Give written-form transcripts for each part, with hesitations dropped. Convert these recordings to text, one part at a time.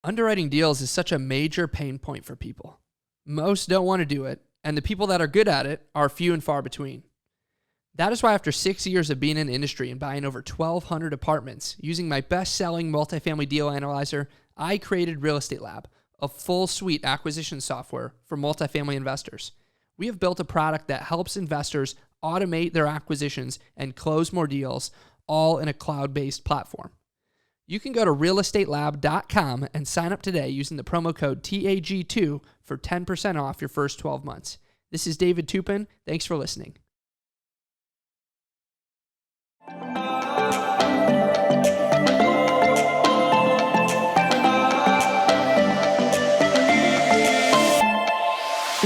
Underwriting deals is such a major pain point for people. Most don't want to do it, and the people that are good at it are few and far between. That is why after 6 years of being in the industry and buying over 1,200 apartments, using my best-selling multifamily deal analyzer, I created Real Estate Lab, a full suite acquisition software for multifamily investors. We have built a product that helps investors automate their acquisitions and close more deals, all in a cloud-based platform. You can go to realestatelab.com and sign up today using the promo code TAG2 for 10% off your first 12 months. This is David Tupin. Thanks for listening.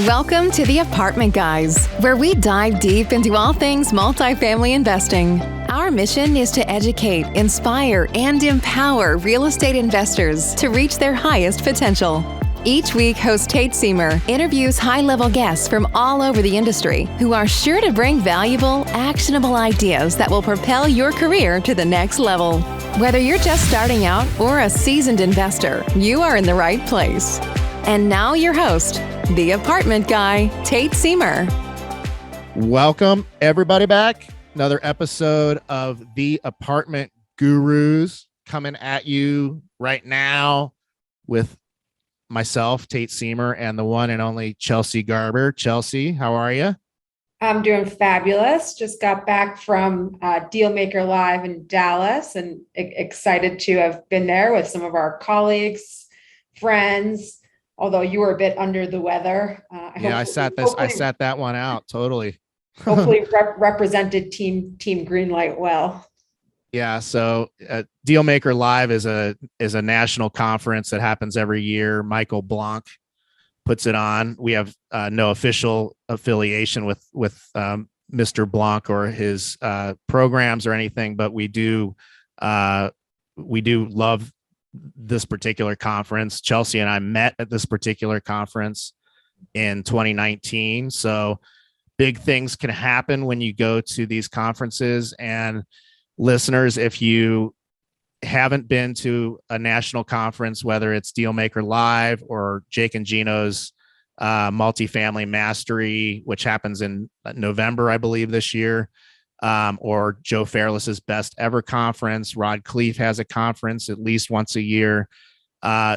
Welcome to the Apartment Guys, where we dive deep into all things multifamily investing. Our mission is to educate, inspire, and empower real estate investors to reach their highest potential. Each week, host Tate Seamer interviews high-level guests from all over the industry who are sure to bring valuable, actionable ideas that will propel your career to the next level. Whether you're just starting out or a seasoned investor, you are in the right place. And now your host, the Apartment Guy, Tate Seamer. Welcome everybody back. Another episode of the Apartment Gurus coming at you right now with myself, Tate Seamer, and the one and only Chelsea Garber. Chelsea, how are you? I'm doing fabulous. Just got back from Dealmaker Live in Dallas and excited to have been there with some of our colleagues, friends. Although you were a bit under the weather. I sat that one out totally. Hopefully represented team Greenlight well. Yeah. So Dealmaker Live is a national conference that happens every year. Michael Blanc puts it on. We have no official affiliation with Mr. Blanc or his programs or anything, but we do love this particular conference. Chelsea and I met at this particular conference in 2019. So big things can happen when you go to these conferences. And listeners, if you haven't been to a national conference, whether it's Dealmaker Live or Jake and Gino's Multifamily Mastery, which happens in November, I believe, this year, or Joe Fairless's Best Ever Conference. Rod Cleef has a conference at least once a year.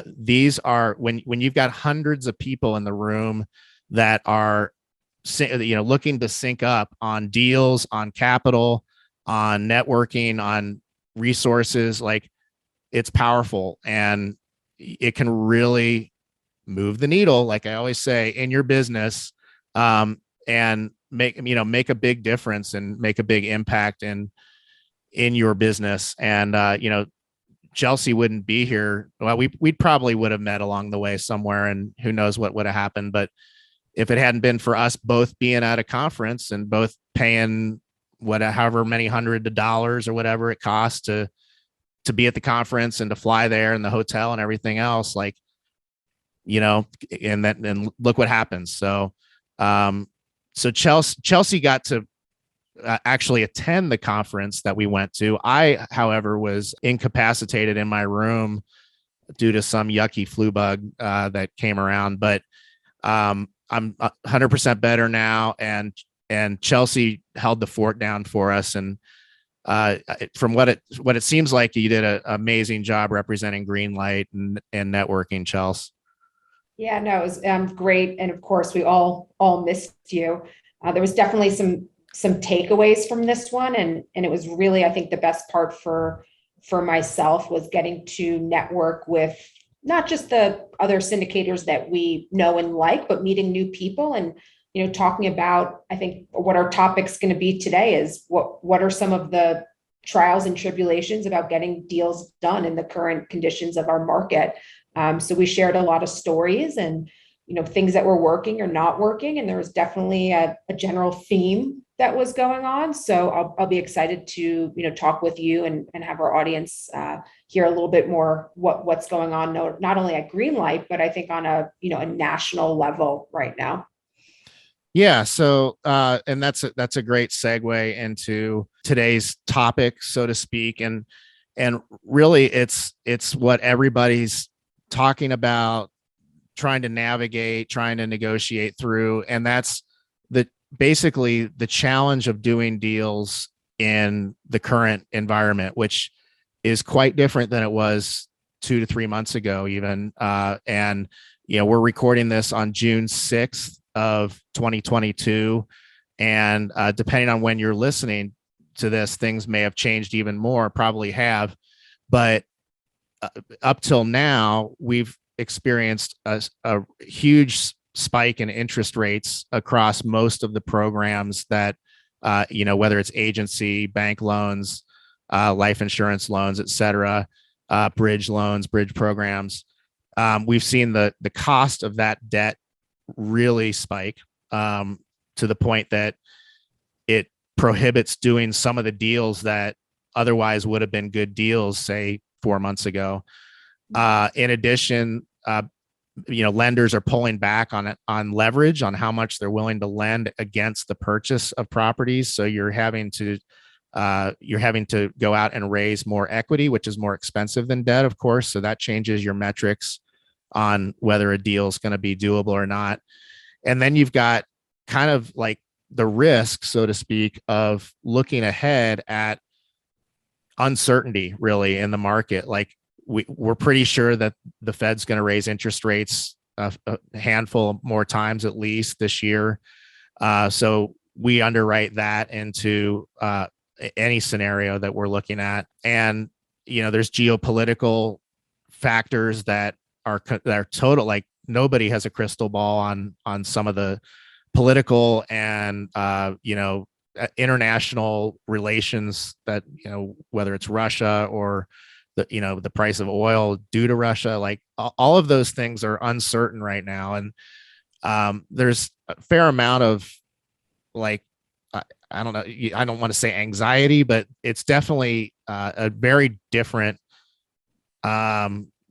These are when you've got hundreds of people in the room that are, looking to sync up on deals, on capital, on networking, on resources. Like, it's powerful and it can really move the needle, like I always say, in your business, and make a big difference and make a big impact in your business. And, Chelsea wouldn't be here. Well, we probably would have met along the way somewhere, and who knows what would have happened. But if it hadn't been for us both being at a conference and both paying however many hundreds of dollars or whatever it costs to be at the conference and to fly there and the hotel and everything else, and look what happens. So Chelsea got to actually attend the conference that we went to. I, however, was incapacitated in my room due to some yucky flu bug that came around. But I'm 100% better now, and Chelsea held the fort down for us. And from what it seems like, you did an amazing job representing Greenlight and networking, Chelsea. Yeah, no, it was great. And of course, we all missed you. There was definitely some takeaways from this one. And it was really, I think the best part for myself was getting to network with not just the other syndicators that we know and like, but meeting new people and, talking about, I think what our topic's going to be today is what are some of the trials and tribulations about getting deals done in the current conditions of our market. So we shared a lot of stories and, things that were working or not working. And there was definitely a general theme that was going on. So I'll be excited to, talk with you and have our audience hear a little bit more what's going on, not only at Greenlight, but I think on a national level right now. Yeah. So, and that's a great segue into today's topic, so to speak. And really it's what everybody's talking about trying to navigate, trying to negotiate through. And that's basically the challenge of doing deals in the current environment, which is quite different than it was 2 to 3 months ago, even. And, we're recording this on June 6th of 2022. And depending on when you're listening to this, things may have changed even more, probably have. But up till now, we've experienced a huge spike in interest rates across most of the programs that, whether it's agency, bank loans, life insurance loans, et cetera, bridge loans, bridge programs. We've seen the cost of that debt really spike to the point that it prohibits doing some of the deals that otherwise would have been good deals, say 4 months ago. In addition, lenders are pulling back on leverage, on how much they're willing to lend against the purchase of properties. So you're having to go out and raise more equity, which is more expensive than debt, of course. So that changes your metrics on whether a deal is going to be doable or not. And then you've got kind of like the risk, so to speak, of looking ahead at uncertainty really in the market. Like we're pretty sure that the Fed's going to raise interest rates a handful more times at least this year. So we underwrite that into any scenario that we're looking at. And, there's geopolitical factors that are total, like nobody has a crystal ball on some of the political and, international relations that, whether it's Russia or the price of oil due to Russia, like all of those things are uncertain right now. And there's a fair amount of like, I don't know, I don't want to say anxiety, but it's definitely a very different,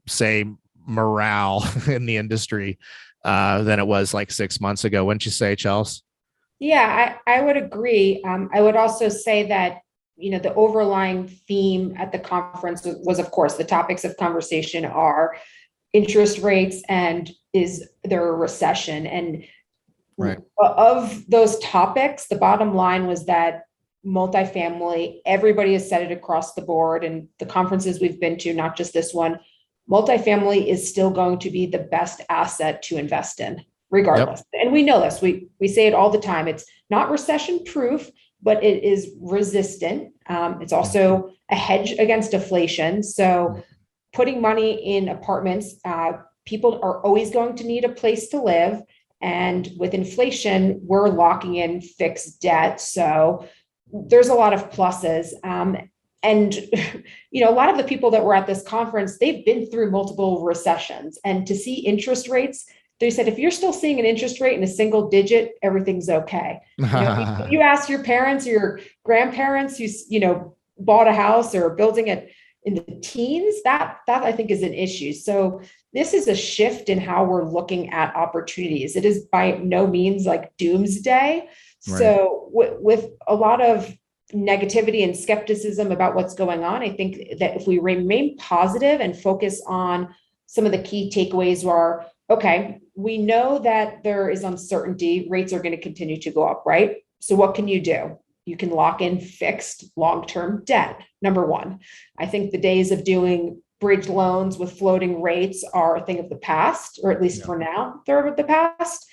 say, morale in the industry than it was like 6 months ago. Wouldn't you say, Chelsea? Yeah, I would agree. I would also say that, the overlying theme at the conference was, of course, the topics of conversation are interest rates and is there a recession? And right. Of those topics, the bottom line was that multifamily, everybody has said it across the board, and the conferences we've been to, not just this one, multifamily is still going to be the best asset to invest in, regardless. Yep. And we know this. We say it all the time. It's not recession proof, but it is resistant. It's also a hedge against deflation. So putting money in apartments, people are always going to need a place to live. And with inflation, we're locking in fixed debt. So there's a lot of pluses. And, a lot of the people that were at this conference, they've been through multiple recessions. And to see interest rates, they said, if you're still seeing an interest rate in a single digit, everything's okay. If you ask your parents or your grandparents who, bought a house or a building in the teens, that I think is an issue. So this is a shift in how we're looking at opportunities. It is by no means like doomsday. Right. So with a lot of negativity and skepticism about what's going on, I think that if we remain positive and focus on some of the key takeaways are, okay, we know that there is uncertainty, rates are going to continue to go up, right? So what can you do? You can lock in fixed long-term debt, number one. I think the days of doing bridge loans with floating rates are a thing of the past, or at least for now, they're of the past.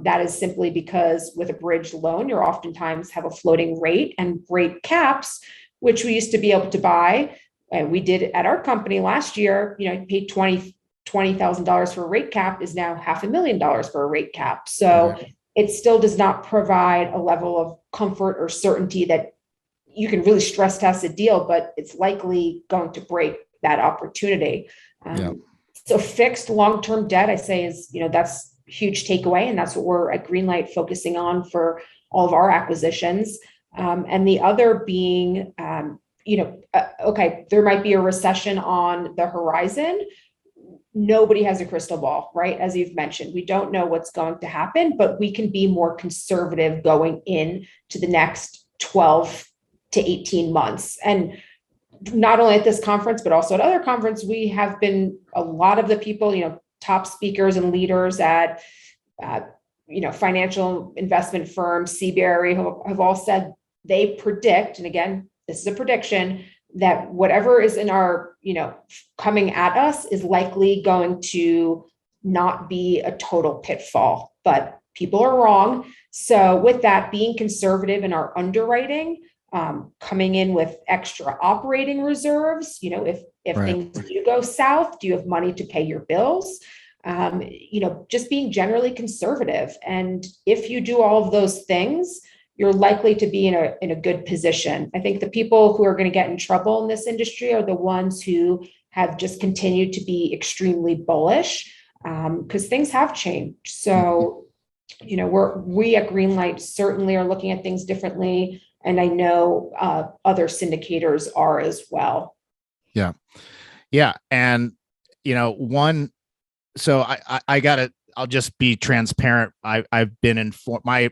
That is simply because with a bridge loan, you oftentimes have a floating rate and rate caps, which we used to be able to buy. And we did at our company last year, you paid $20,000 for a rate cap is now $500,000 for a rate cap. So it still does not provide a level of comfort or certainty that you can really stress test a deal, but it's likely going to break that opportunity. So fixed long-term debt, I say is, that's a huge takeaway. And that's what we're at Greenlight focusing on for all of our acquisitions. And the other being, okay, there might be a recession on the horizon. Nobody has a crystal ball, right? As you've mentioned, we don't know what's going to happen, but we can be more conservative going in to the next 12 to 18 months. And not only at this conference, but also at other conference, we have been a lot of the people, top speakers and leaders at, financial investment firms, CBRE, have all said they predict, and again, this is a prediction, that whatever is in our, coming at us is likely going to not be a total pitfall, but people are wrong. So with that, being conservative in our underwriting, coming in with extra operating reserves, if Right. things do go south, do you have money to pay your bills? Just being generally conservative. And if you do all of those things, you're likely to be in a good position. I think the people who are going to get in trouble in this industry are the ones who have just continued to be extremely bullish, because things have changed. So, we at Greenlight certainly are looking at things differently. And I know other syndicators are as well. Yeah. Yeah. And, so I'll just be transparent. I've been informed. My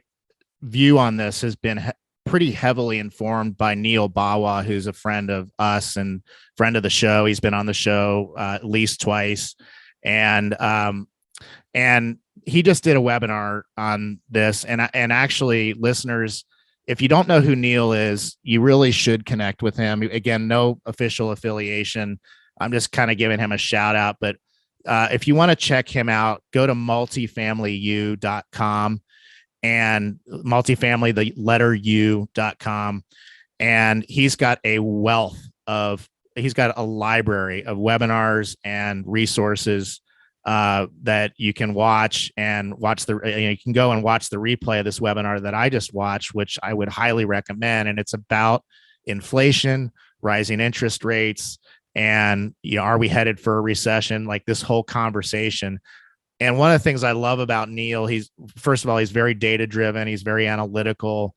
view on this has been pretty heavily informed by NEAL BAWA, who's a friend of us and friend of the show. He's been on the show at least twice. And he just did a webinar on this. And actually, listeners, if you don't know who NEAL is, you really should connect with him. Again, no official affiliation. I'm just kind of giving him a shout out. But if you want to check him out, go to multifamilyu.com and multifamily, the letter u.com. And he's got a library of webinars and resources that you can watch and you can go and watch the replay of this webinar that I just watched, which I would highly recommend. And it's about inflation, rising interest rates, and, are we headed for a recession? Like this whole conversation. And one of the things I love about NEAL, first of all, he's very data driven. He's very analytical,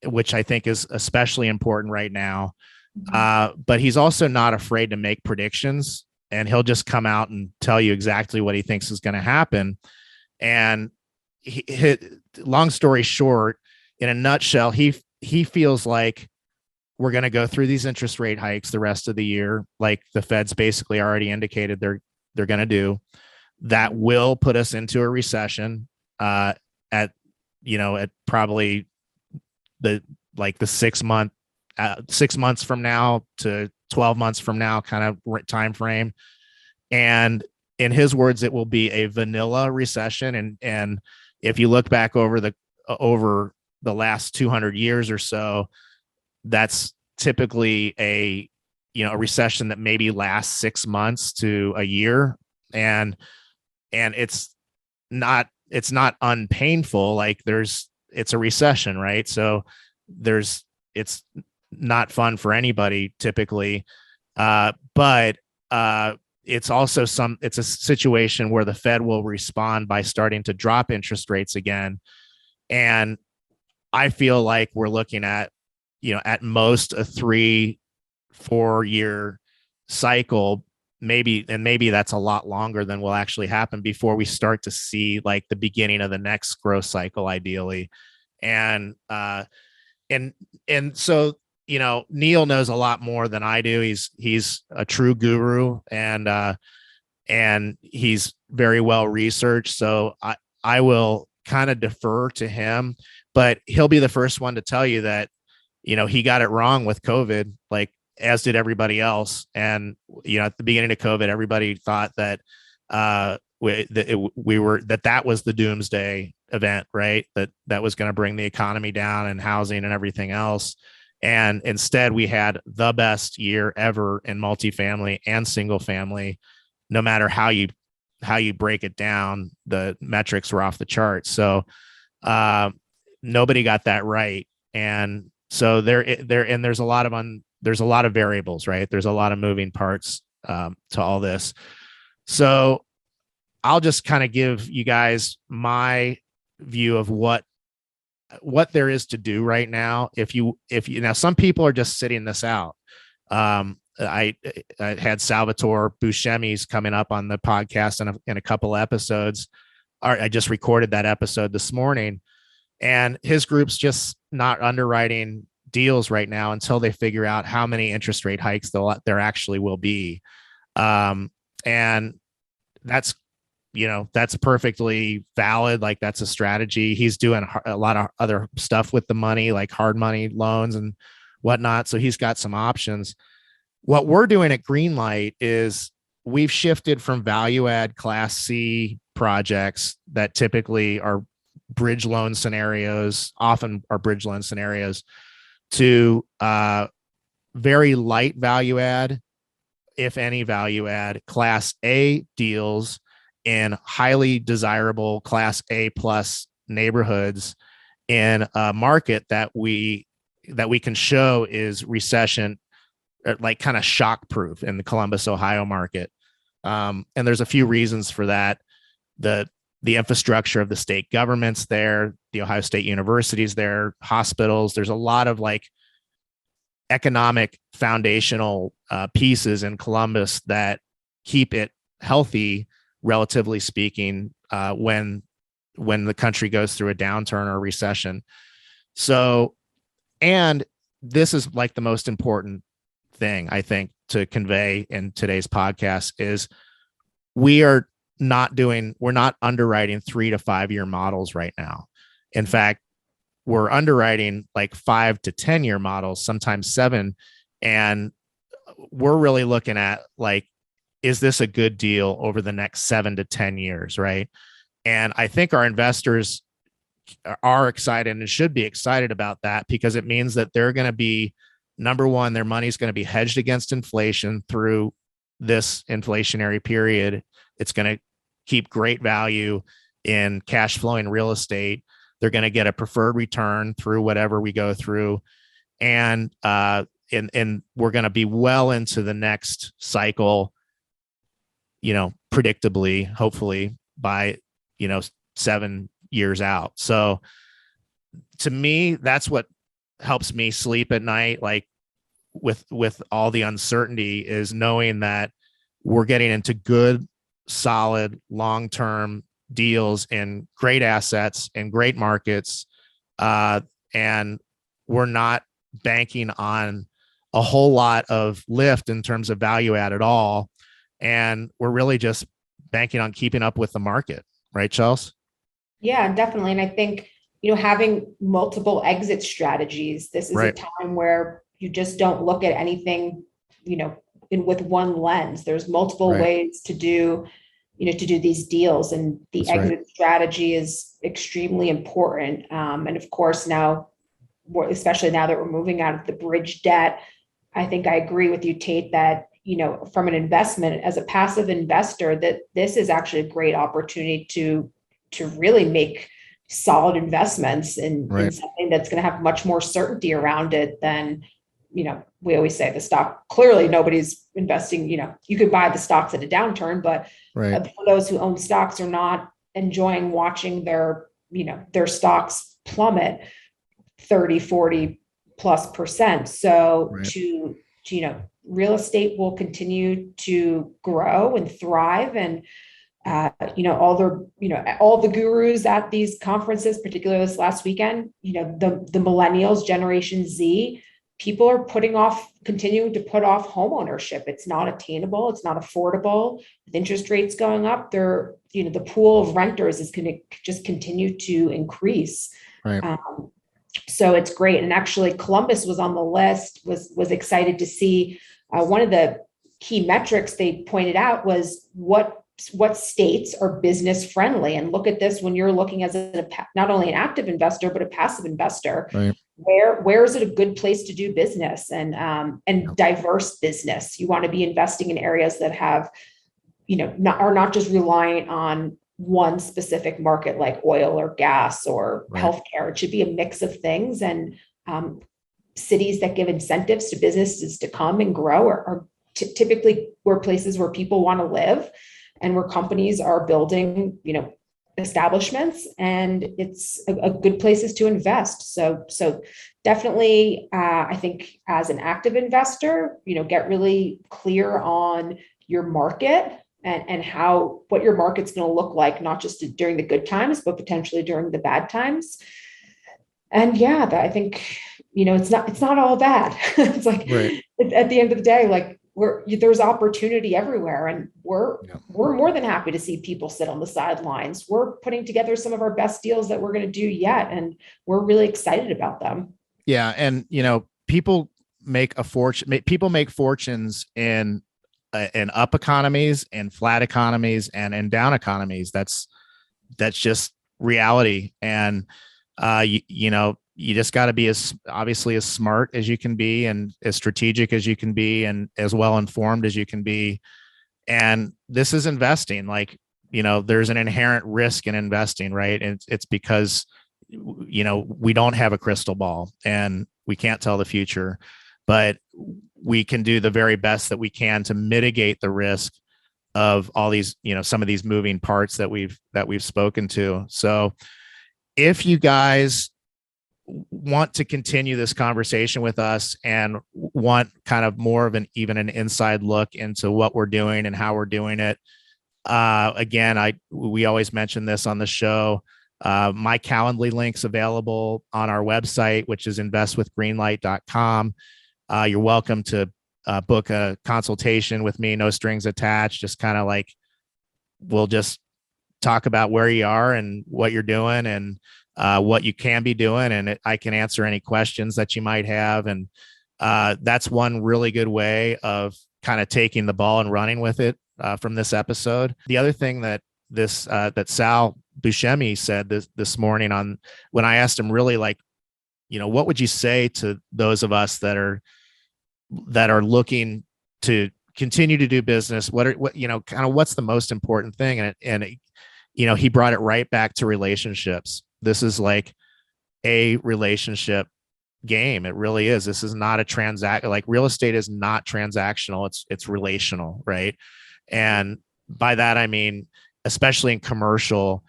which I think is especially important right now. But he's also not afraid to make predictions, and he'll just come out and tell you exactly what he thinks is going to happen. And long story short, in a nutshell, he feels like we're going to go through these interest rate hikes the rest of the year, like the Fed's basically already indicated they're going to do. That will put us into a recession at probably the 6 months from now to 12 months from now kind of time frame. And in his words, it will be a vanilla recession. And if you look back over the last 200 years or so, that's typically a recession that maybe lasts 6 months to a year. And it's not unpainful. Like it's a recession, right? So it's not fun for anybody typically. But it's also it's a situation where the Fed will respond by starting to drop interest rates again. And I feel like we're looking at, at most a 3-4 year cycle, maybe that's a lot longer than will actually happen before we start to see like the beginning of the next growth cycle, ideally. And so, NEAL knows a lot more than I do. He's a true guru, and he's very well researched. So I will kind of defer to him, but he'll be the first one to tell you that, he got it wrong with COVID, like as did everybody else. And, at the beginning of COVID, everybody thought that that was the doomsday event, right? That was going to bring the economy down and housing and everything else. And instead we had the best year ever in multifamily and single family. No matter how you break it down, the metrics were off the charts. So nobody got that right. And so there's a lot of variables, right? There's a lot of moving parts to all this. So I'll just kind of give you guys my view of what there is to do right now. If you now, some people are just sitting this out. I had Salvatore Buscemi's coming up on the podcast in a couple episodes. I just recorded that episode this morning, and his group's just not underwriting deals right now until they figure out how many interest rate hikes there actually will be. And that's, that's perfectly valid. Like, that's a strategy. He's doing a lot of other stuff with the money, like hard money loans and whatnot. So he's got some options. What we're doing at Greenlight is we've shifted from value add Class C projects that typically are bridge loan scenarios, often are bridge loan scenarios, to very light value add, if any value add, Class A deals in highly desirable Class A plus neighborhoods in a market that we can show is recession, like kind of shock proof, in the Columbus, Ohio market. And there's a few reasons for that. The infrastructure of the state governments there, the Ohio State universities there, hospitals. There's a lot of like economic foundational pieces in Columbus that keep it healthy, relatively speaking, when the country goes through a downturn or a recession. So, and this is like the most important thing I think to convey in today's podcast is we're not underwriting 3 to 5 year models right now. In fact, we're underwriting like 5 to 10 year models, sometimes 7. And we're really looking at like, is this a good deal over the next 7 to 10 years? Right. And I think our investors are excited and should be excited about that, because it means that they're going to be, number one, their money's going to be hedged against inflation through this inflationary period. It's going to keep great value in cash flowing real estate. They're going to get a preferred return through whatever we go through. And we're going to be well into the next cycle, predictably, hopefully by, 7 years out. So to me, that's what helps me sleep at night. Like with all the uncertainty, is knowing that we're getting into good, solid, long-term deals in great assets and great markets. And we're not banking on a whole lot of lift in terms of value add at all. And we're really just banking on keeping up with the market. Right, Chelsea? Yeah, definitely. And I think, having multiple exit strategies, this is Right. a time where you just don't look at anything, with one lens. There's multiple Right. ways to do these deals, and the That's right. exit strategy is extremely important. And of course, now, especially now that we're moving out of the bridge debt, I think I agree with you, Tate, that, from an investment, as a passive investor, that this is actually a great opportunity to really make solid investments in something that's going to have much more certainty around it than, we always say the stock. Clearly nobody's investing, you could buy the stocks at a downturn, but for those who own stocks are not enjoying watching their stocks plummet 30, 40 plus %. So to real estate will continue to grow and thrive. And, all the gurus at these conferences, particularly this last weekend, the millennials, Generation Z, people are continuing to put off home ownership. It's not attainable. It's not affordable. With interest rates going up, the pool of renters is going to just continue to increase. Right. So it's great. And actually Columbus was on the list, was excited to see, one of the key metrics they pointed out was what states are business friendly. And look at this, when you're looking as not only an active investor, but a passive investor, right. Where is it a good place to do business and diverse business? You want to be investing in areas that have, are not just reliant on one specific market like oil or gas or healthcare. It should be a mix of things. And cities that give incentives to businesses to come and grow are typically where places where people want to live and where companies are building, establishments, and it's a good places to invest. So definitely, I think as an active investor, get really clear on your market and what your market's going to look like, not just during the good times, but potentially during the bad times. And yeah, that I think, it's not all bad. It's like, Right. at the end of the day, like there's opportunity everywhere, and Yeah. we're more than happy to see people sit on the sidelines. We're putting together some of our best deals that we're going to do yet, and we're really excited about them. Yeah. And, people make a fortune, people make fortunes in up economies and flat economies and in down economies. That's just reality. And, you just got to be as obviously as smart as you can be and as strategic as you can be and as well informed as you can be. And this is investing. Like, there's an inherent risk in investing, right? And it's because, we don't have a crystal ball and we can't tell the future, but we can do the very best that we can to mitigate the risk of all these, some of these moving parts that we've spoken to. So if you guys want to continue this conversation with us and want kind of more of even an inside look into what we're doing and how we're doing it, again, we always mention this on the show. My Calendly link's available on our website, which is investwithgreenlight.com. You're welcome to book a consultation with me, no strings attached. Just kind of like, we'll just talk about where you are and what you're doing and what you can be doing. And I can answer any questions that you might have. And that's one really good way of kind of taking the ball and running with it from this episode. The other thing that that Sal Buscemi said this morning when I asked him really like, what would you say to those of us that are looking to continue to do business? Kind of what's the most important thing? And he brought it right back to relationships. This is like a relationship game. It really is. This is not a like real estate is not transactional. It's relational. Right. And by that, I mean, especially in commercial,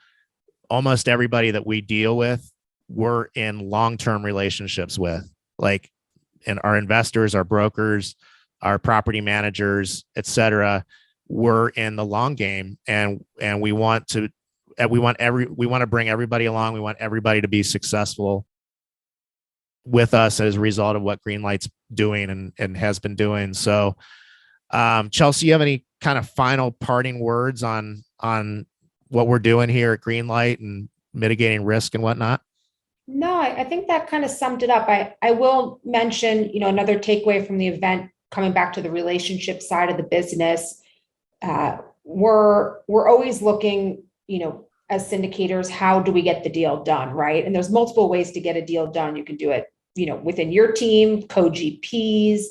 almost everybody that we deal with, we're in long-term relationships with, like, and our investors, our brokers, our property managers, et cetera. We're in the long game, and we want to bring everybody along. We want everybody to be successful with us as a result of what Greenlight's doing and has been doing. So, Chelsea, you have any kind of final parting words on what we're doing here at Greenlight and mitigating risk and whatnot? No, I think that kind of summed it up. I will mention, another takeaway from the event, coming back to the relationship side of the business. We're always looking, as syndicators, how do we get the deal done, right? And there's multiple ways to get a deal done. You can do it, within your team, co-GPs.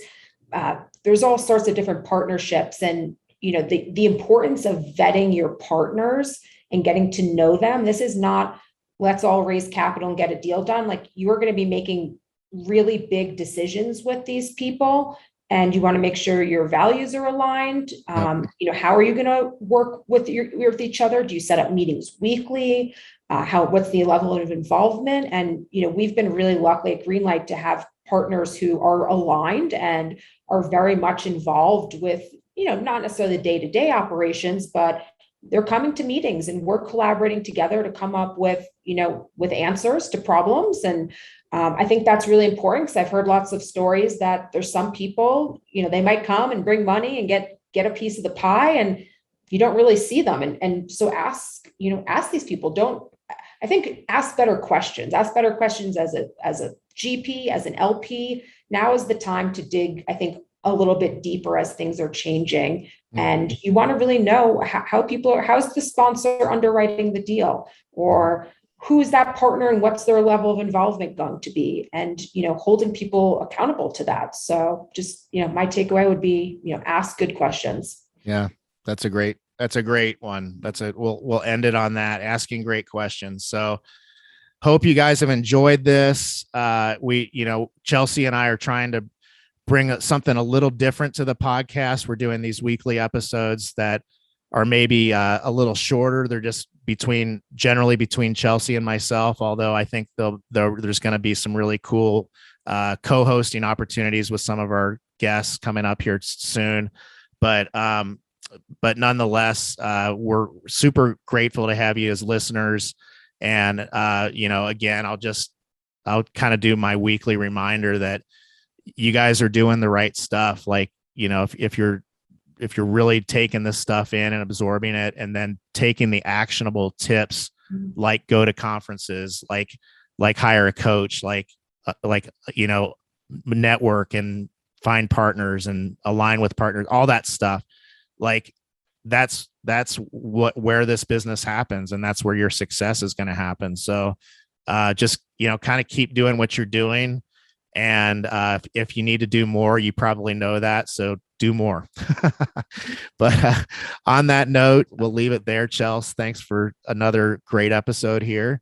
There's all sorts of different partnerships, and the importance of vetting your partners and getting to know them. This is not, let's all raise capital and get a deal done. Like, you're going to be making really big decisions with these people, and you want to make sure your values are aligned. How are you going to work with each other? Do you set up meetings weekly? What's the level of involvement? And, we've been really lucky at Greenlight to have partners who are aligned and are very much involved with, not necessarily the day-to-day operations, but they're coming to meetings and we're collaborating together to come up with, with answers to problems. And I think that's really important, because I've heard lots of stories that there's some people, they might come and bring money and get a piece of the pie, and you don't really see them. And so ask these people, ask better questions, as a GP, as an LP. Now is the time to dig, I think, a little bit deeper as things are changing. And you want to really know how's the sponsor underwriting the deal, or who's that partner and what's their level of involvement going to be, and, holding people accountable to that. So just, my takeaway would be, ask good questions. Yeah, that's a great one. We'll end it on that, asking great questions. So hope you guys have enjoyed this. Chelsea and I are trying to bring something a little different to the podcast. We're doing these weekly episodes that are maybe a little shorter. They're just generally between Chelsea and myself, although I think there's going to be some really cool co-hosting opportunities with some of our guests coming up here soon. But nonetheless, we're super grateful to have you as listeners. And, again, I'll just I'll kind of do my weekly reminder that you guys are doing the right stuff. Like, if you're really taking this stuff in and absorbing it, and then taking the actionable tips, like go to conferences, like hire a coach, network and find partners and align with partners, all that stuff. Like that's where this business happens, and that's where your success is going to happen. So just, kind of keep doing what you're doing. And if you need to do more, you probably know that. So do more. But on that note, we'll leave it there. Chelsea, thanks for another great episode here.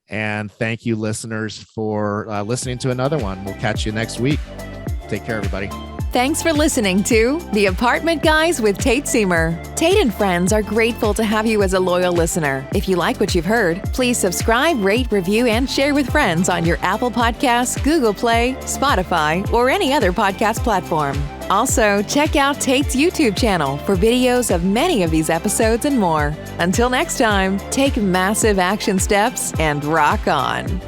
And thank you, listeners, for listening to another one. We'll catch you next week. Take care, everybody. Thanks for listening to The Apartment Guys with Tate Seamer. Tate and Friends are grateful to have you as a loyal listener. If you like what you've heard, please subscribe, rate, review, and share with friends on your Apple Podcasts, Google Play, Spotify, or any other podcast platform. Also, check out Tate's YouTube channel for videos of many of these episodes and more. Until next time, take massive action steps and rock on.